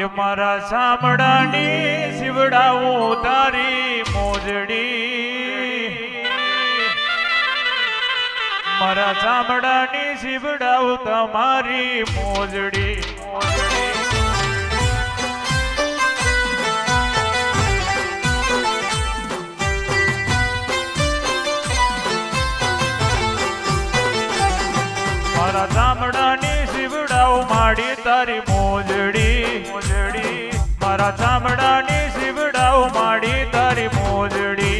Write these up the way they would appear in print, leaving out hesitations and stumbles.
એ મારા સામડાની શિવડાવું તારી મોજડી મારા સામડાની શિવડાવું તમારી મોજડી મારા ચામડાની શિવડાવું માડી તારી મોજડી મોજડી મારા ચામડાની શિવડાવું માડી તારી મોજડી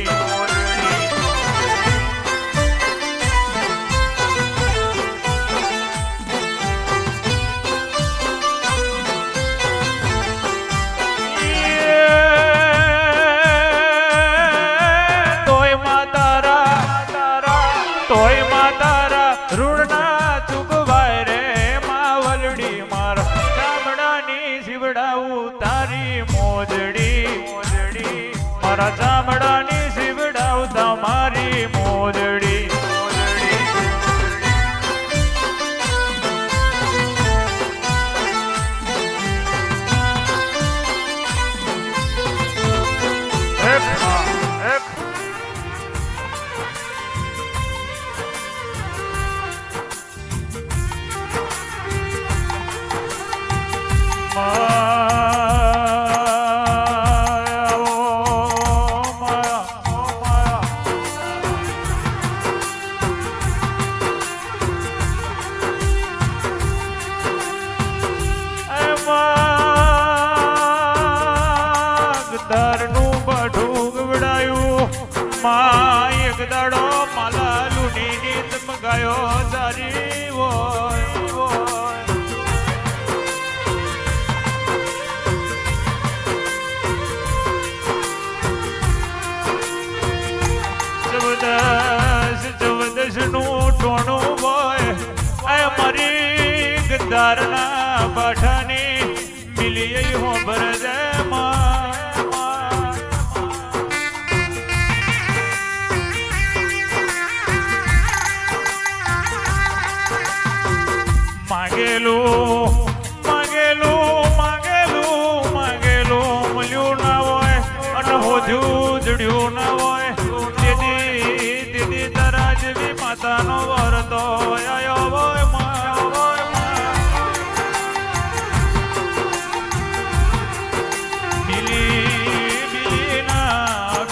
તોય માં તારા ઋણના ચૂકવાય રે માવલડી મારા ચામડાની શિવડાવું તારી મોજડી મોજડી મારા ચામડાની શિવડાવું તમારી મોજડી એક દાડો માલા લૂની નીત મગાયો સારી હોય ચૌદશ નું ટોણું હોય મારી ગદારના બાઠાની મિલી હો ભરજે માંગેલું મળ્યું ના હોય અને હોજું જડ્યું ના હોય દીદી તારા જેવી માતાનો વરતો આયો હોય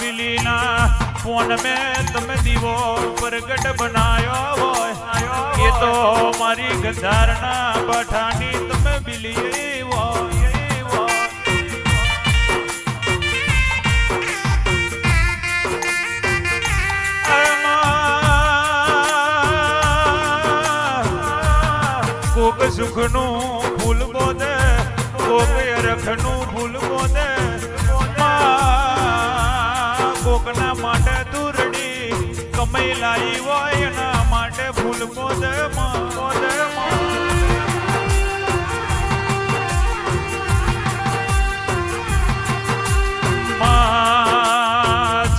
બિલીના ફોન મેં તમે દીવો પ્રગટ બનાયો હોય એ તો મારી ગંધારના પઠાની તમે બિલી કોક સુખનું ફૂલ બોદે કોક રખનું ફૂલ બોદે કોકના માટે દૂરડી કમાઈ લાવી હોય એના માટે ફૂલ બોદે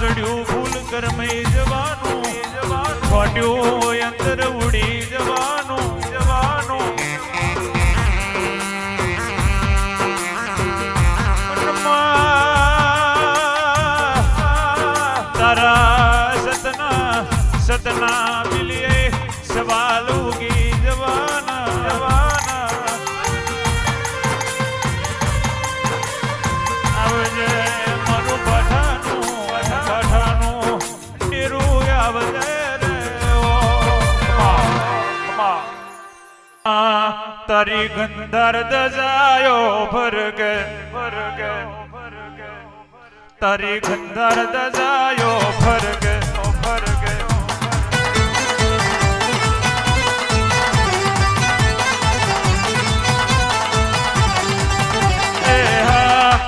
ચડ્યું ફૂલ કરમઈ જવાનું ફાટ્યું અંતર ઉડી જવાનું સતના મિલીએ સવાલ ઉગી જવાના આવજે મારું પઠાનું નીરું આવજે રે તારી ગંધાર દજાયો ભરગે તારી ગંધાર દજાયો ભરગે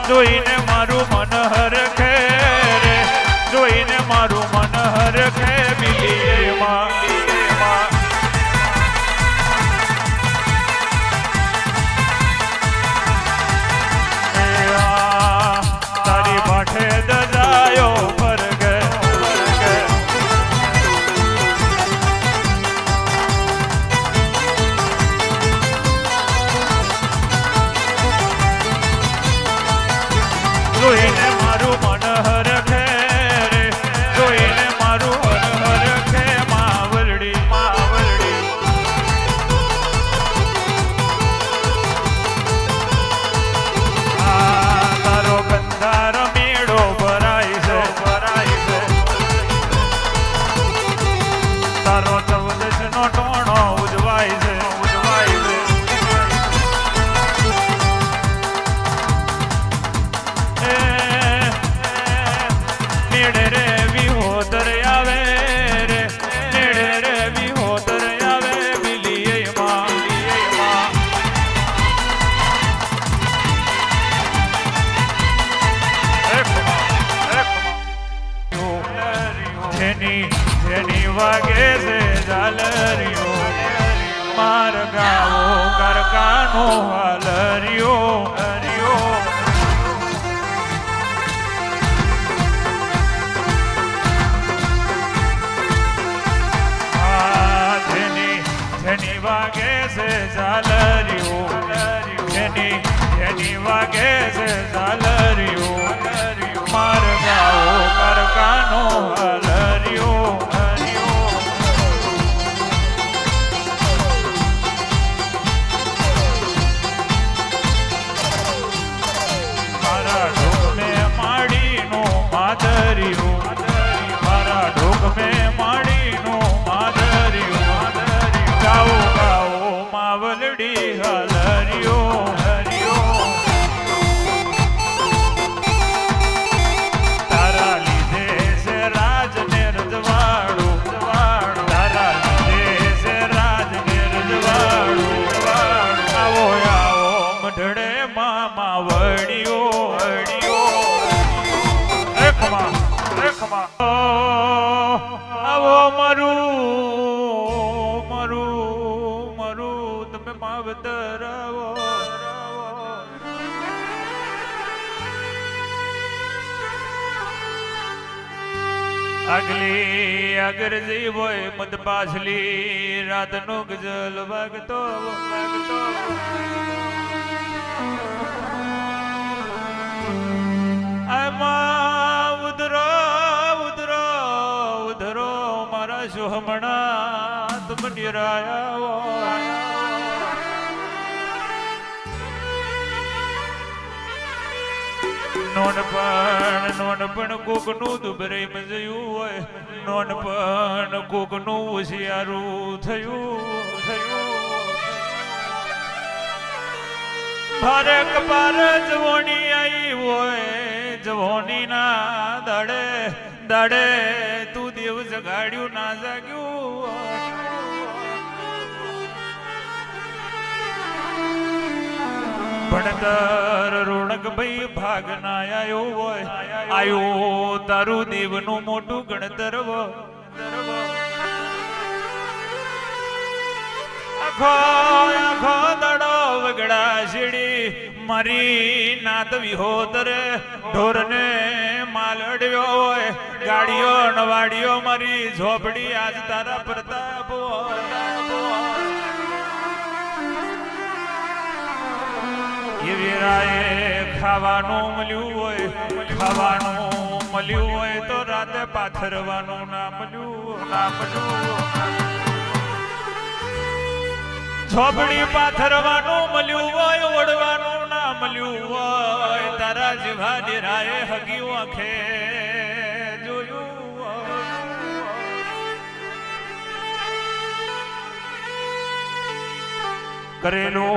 જોઈને મારું મન હરખે રે જોઈને મારું મન હરખે બિલીમાં તારી પાઠે દજાયો ભરગે કરકાનો હાલરિયો હરિયો જેની વાગે છે ઝાલરિયો જેની વાગે છે ઝાલરિયો માર ગાઓ કરકાનો હાલરિયો હરિયો મારા ઢોકમે માડીનો માદરિયો મારા ઢોકમે માડીનો માદરિયો ગાઓ ગાઓ માવલડી હાલરિયો હરિયો તારા લીધે છે રાજ ને રજવાડું તારા લીધે છે રાજ ને રજવાડું આવો આવો મઢડે મામા વડિયો હડિયો રેખમાં આવો મારું તમે માવતર આવો આગલી આગળ જઈ હોય મત પાછલી રાતનો ગઝલ વાગતો આમાં ઉધરો મારા શોહમણા તુમ નિરાયા નોનપણ કોકનું દુબરે મજયું હોય નોનપણ કોકનું હોશિયારું થયું ભારે કપાર જવોની આવી હોય જવોની ના દાડે તું દેવ જગાડ્યું ના જાગ્યું ભણતર રોણક ભાઈ ભાગ ના આયો તારું દેવનું મોટું ગણતર આખો દડો વગડા શેડી મારી નાત વિહોતર ઢોરને માલ અડ્યો હોય ગાડીઓ નવાડીઓ મારી ઝોપડી આજ તારા પ્રતાપ એવી રાયે ખાવાનું મળ્યું હોય તો રાતે પાથરવાનું ના મળ્યું ઝોપડી પાથરવાનું મળ્યું હોય ઓળવાનું ના મળ્યું હોય તારા જીવા ડેરાએ હગી આંખે જોયું કરેલો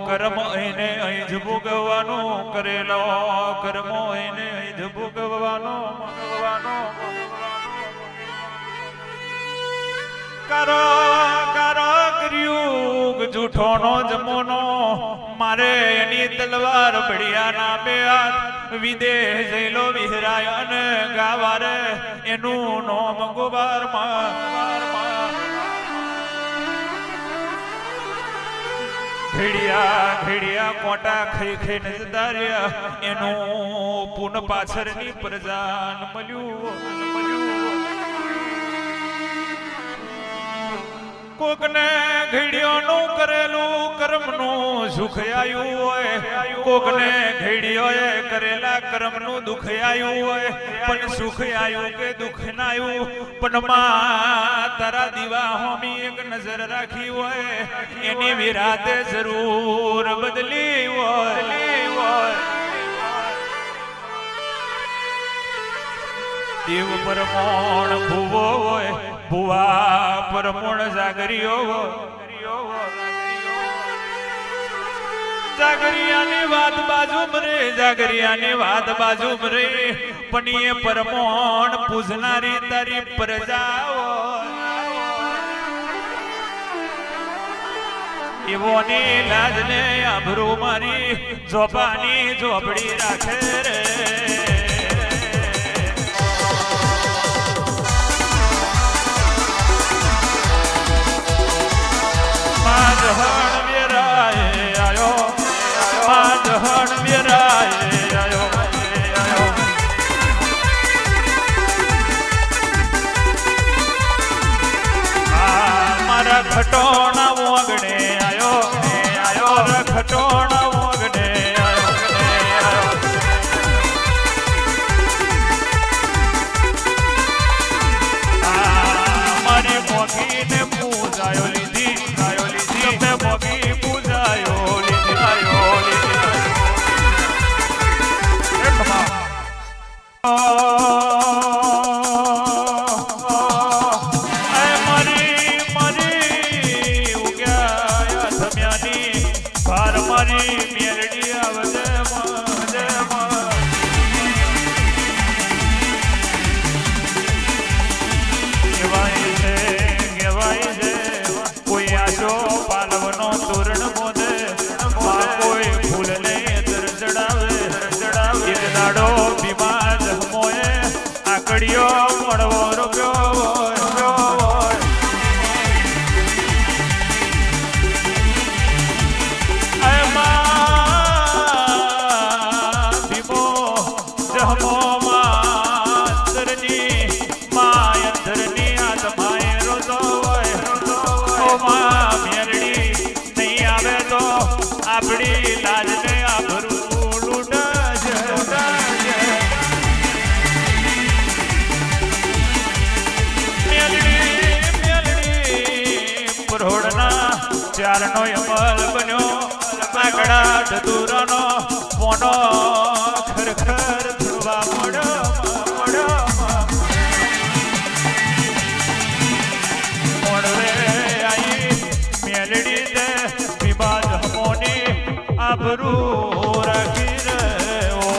કર્મ એને અહીં જ ભોગવવાનો કરેલો કર્મો એને અહીં જ ભોગવવાનો કારો કર્યું જૂઠોનો જમોનો મારે એની તલવાર બળિયા ના બે હાથ વિદેશ જઈલો વિહરાય અને ગાવારે એનું નોમ ગોબાર ઘેડિયા કોટા ખાઈને જતા રહ્યા એનું પૂન પાછળની પ્રજાન મળ્યું કોકને ઘેડિયોનું કરેલું કર્મનું સુખ આયું હોય કોકને ઘેડિયોએ કરેલા કર્મનું દુઃખ આયું હોય પણ સુખ આયું કે દુઃખ ના આયું પણ માં તારા દીવા હોમી એક નજર રાખી હોય એની વિરાતે જરૂર બદલી હોય દેવ પરમોણ ભૂવો હોય ભુવા પરમોણ જાગરીઓ જાગરિયાની વાત બાજુ મરે પણ એ પરમોણ પૂજનારી તારી પ્રજાઓ એવોની લાજને આભરૂ મારી ઝોપાની ઝોપડી રાખે રે જહણ વેરાય ખટોણા મોગને મારી મોગીને પૂજાયો લીધી તમે મોગી પૂજાયો મળવો રૂપિયો ભીમો જહમો માતરની માયંદરની આત્માએ રોતો હોય મેરડી નહીં આવે તો આપણી લાજને આભરું લૂંટાશે રોડના ચારનો અમલ બન્યો આકડા ધતુરાનો પોનો ખરખર ધ્રુવા મોડવે આઈ મેલડી દે વિવાદ હમોની આબરૂ રાખી રહ્યો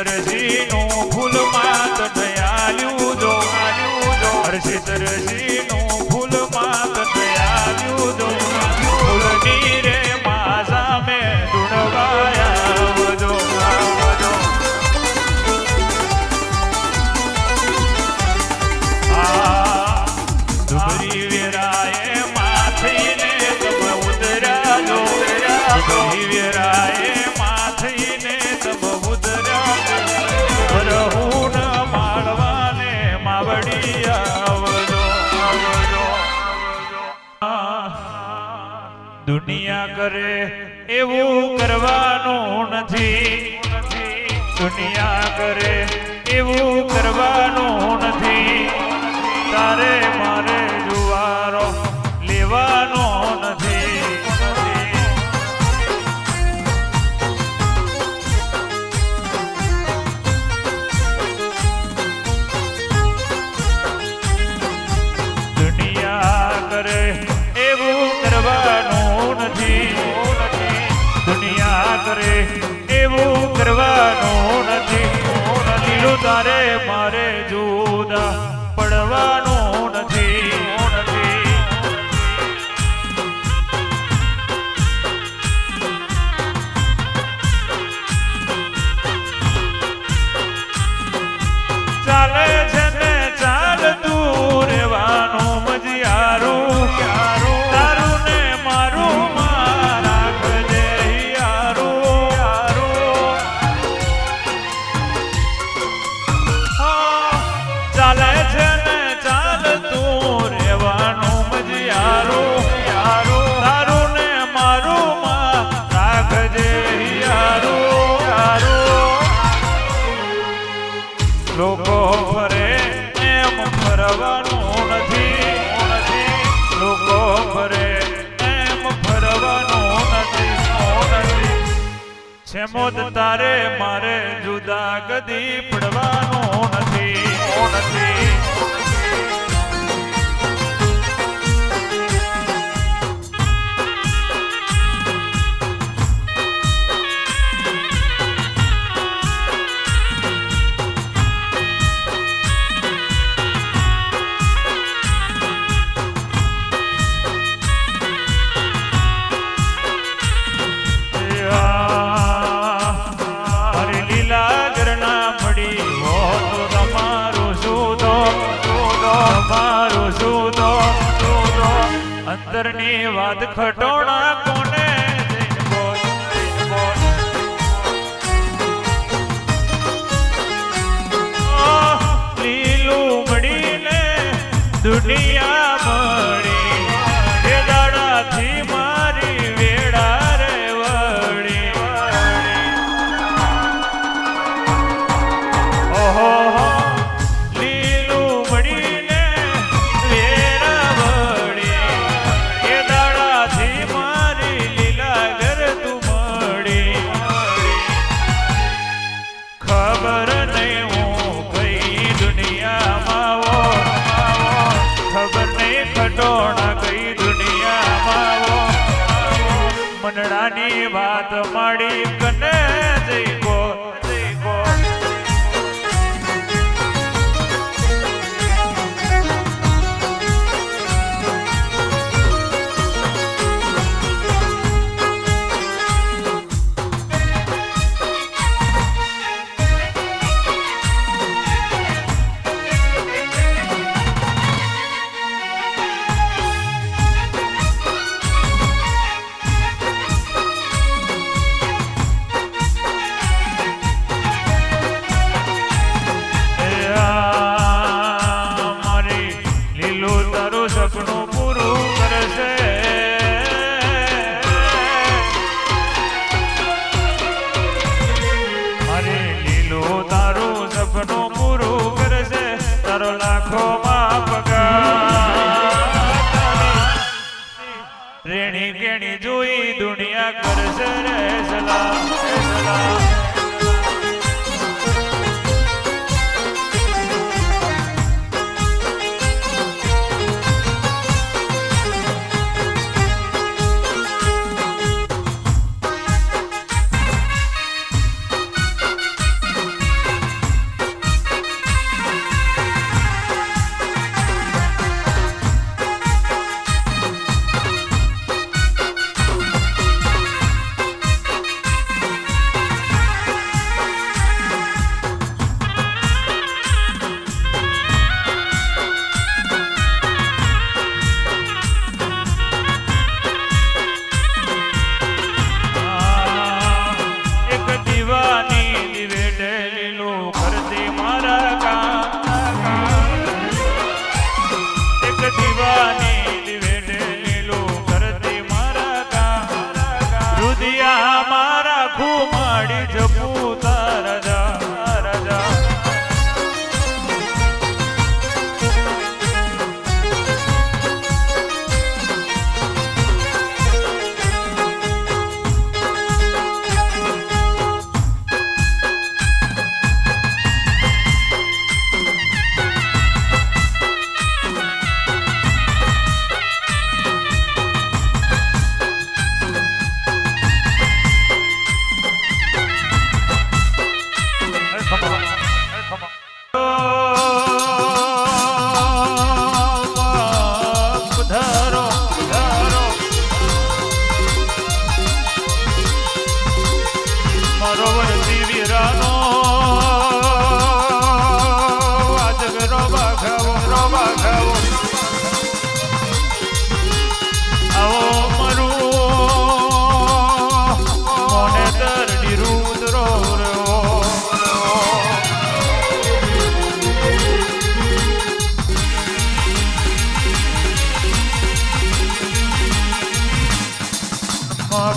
અરજીનું ફૂલ માત દયાલ્યું જો અરજીનું ફૂલ માત દયાલ્યું જો ફૂલની રે માઝા મેં દુણવાયા જો દુબરી વેરાએ માથઈને તબ ઉતર્યા જો દુબરી વેરાએ માથઈને તબ રહુન માળવાને માવડી આવજો દુનિયા કરે એવું કરવાનું નથી દુનિયા કરે એવું કરવાનું નથી તારે મારે જુવારો લેવાનો નથી એવું કરવાનું નથી લીલું તારે મારે જુદા પડવાનું નથી છેમોદ તારે મારે જુદા કદી પડવાનું નથી. અંતરની વાત ખટોણા કોને લીલું મળીને દુનિયા મળી એ દાડાથી મારી વેળા રે વળી. ઓહો મનડાની વાત માડી કને જઈ ગો સપનું પૂરું કરશે. મારે લીલો તારું સપનું પૂરું કરશે. તારો લાખો માં પગાર રેણી કેણી જોઈ દુનિયા કરશે રે સલામ.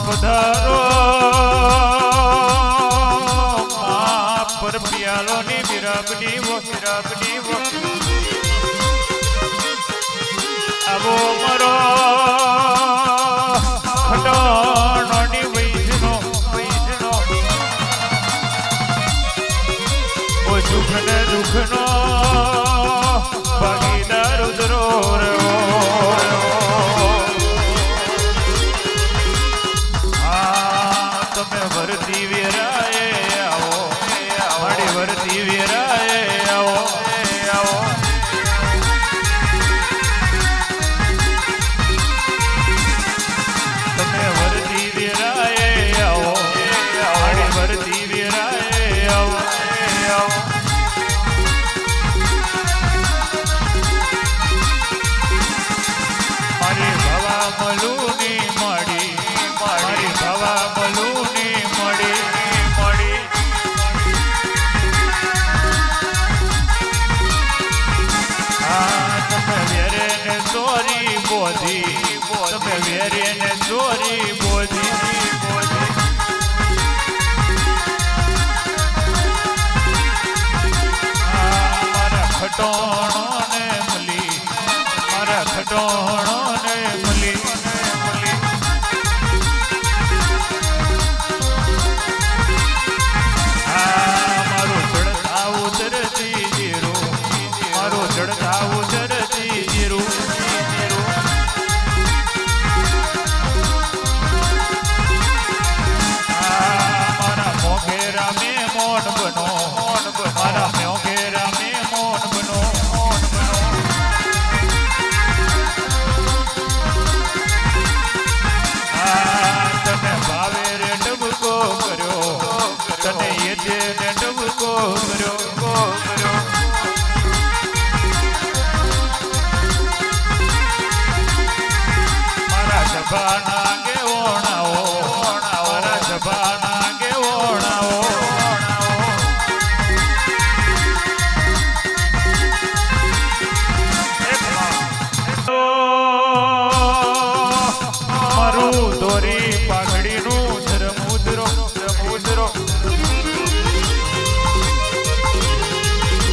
પધારો પર પિયાલોની વિરાબની વો આવો મરો ખટોણોની વૈષ્ણો વરતી વેરાએ આવો મારી વરતી વેરાએ આવો આવો તમે વરતી વેરાએ આવો મારી વરતી વેરાએ આવો આવો મારી ભવા મલુની મળી મારી ભવા મલુની મળી મળી તમે વેરે ને ચોરી બોધી તમે વેરે ને ચોરી બોધી મારા ખટોણો ને મળી મારા ખટોણો ને મળી મારું ચડતા ઉતરતી જીરું મારું ચડતા ઉતરતી જીરું મારા મોઘેરા મેં મોન બનો મારા મોઘેરા મેં મોન બનો તને ભાવે રે ડબકો કર્યો તને એ દે ને ડબકો કર્યો મારા સભાના ગે ઓણાઓ મારા સભાના ગે ઓણાઓ મારું દોરી પાઘડીનું ધર્મુદ્રો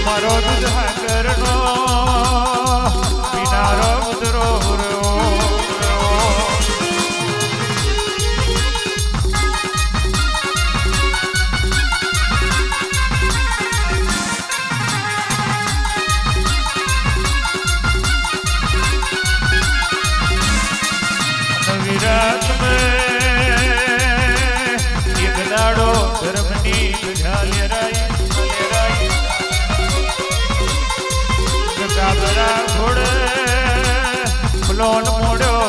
મારો દુધાકરનો વિનારો ઉદરો વિરાટ એક દાડો ધર્મની ધજા લેરાઈ કાબરા ઘોડે ફલોન મોડ્યો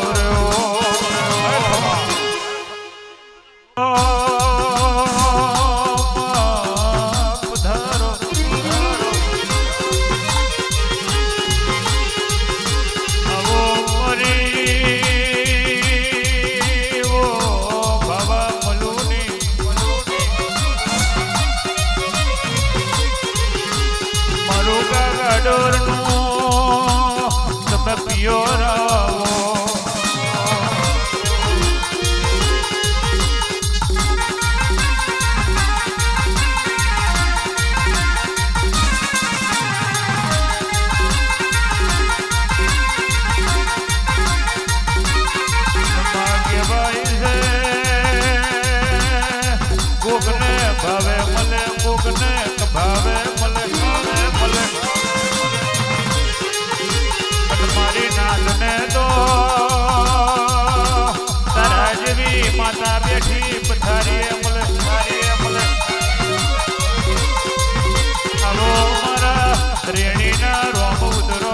પધારો આવો મરી ઓ બાબા મલુની મારું કાકા ડોરનું તમે પિયો રાવો ભાગ્યભાઈ છે કોકને ભાવે મળે કોકને ભાવે મળે મળે મારી નાથને તો તારા જેવી માતા બેઠી પથારીએ મળે આવો મારા રેણીના રોમ ઉતરો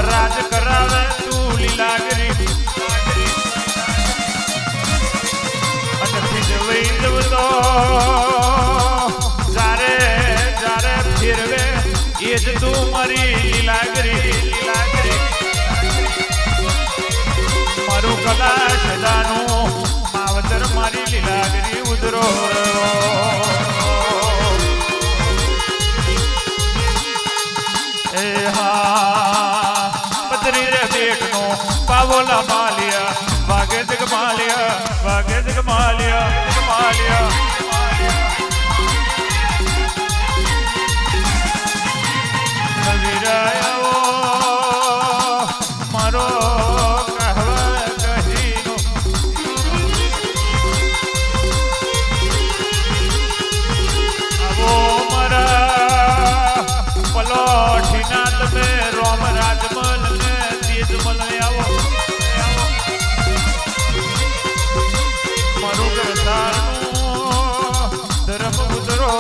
રાજ કરાવે તું લીલાગરી જારે જારે ફેરવે એ જ તું મારી લીલાગરી મારું કલા સદાનું માવતર મારી લીલાગરી ઉતરો એ હા પતરી રે બેટનો પાવોલા માલિયા વાગે જગ માલિયા વિરાયો મારો કહેવા કહીનો આવો મારા પલોઠીના તમે રોમ રાજમલ ને તેજમલ આવો મારું કરતારનું ધર્મ ઉતરો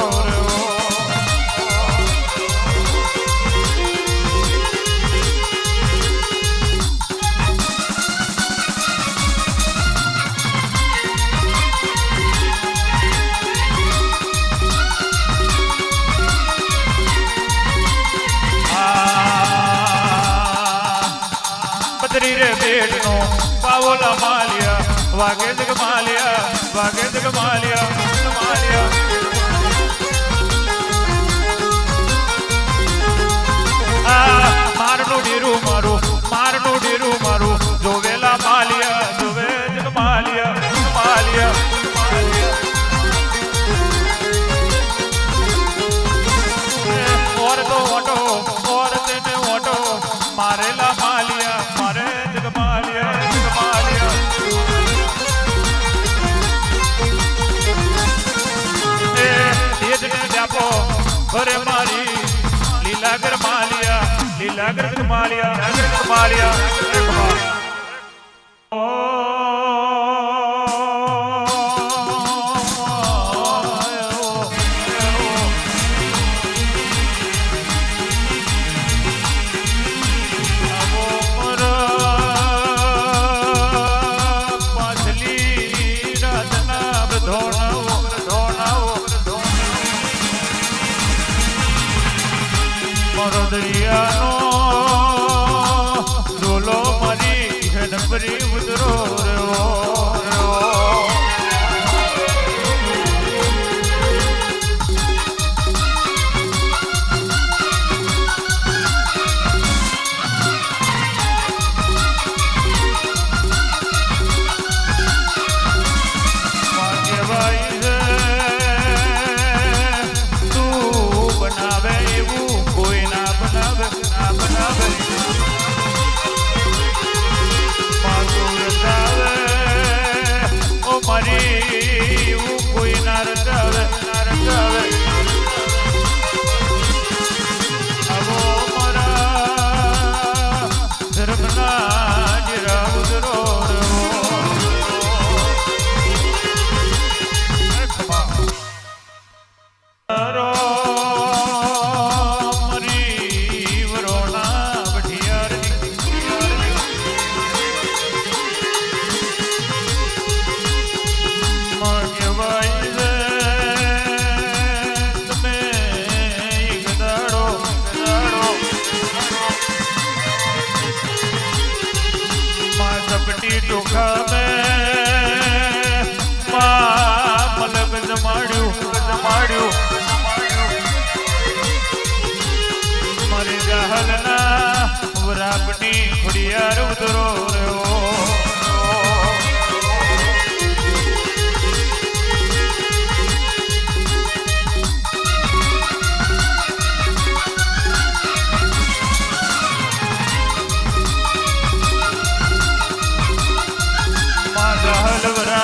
પતરી રે બેટનો પાવોલા માલિયા વાગે જગ માલિયા મારનું ડેરું મારું જોવેલા માલિયા જોવે જગ માલિયા ઓર તો ઓર તેને ઓટો મારેલા માલિયા મારે જગ માલિયા એ જ ને જાપો ઘરે મારી લીલાગર માલિયા દરિયાનો ડોલો મારી હેડપરી ઉતરો મારી જહલના વરાપની ખુડિયાર ઉતરો જહલ વરા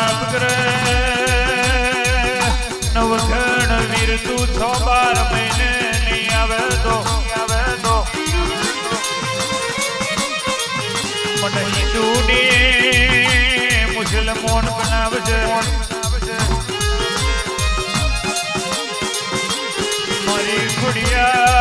તું 6-12 મહિને નહીં આવે તો મને હિન્દુની મુસલમાન બનાવજે મારી ખુડિયા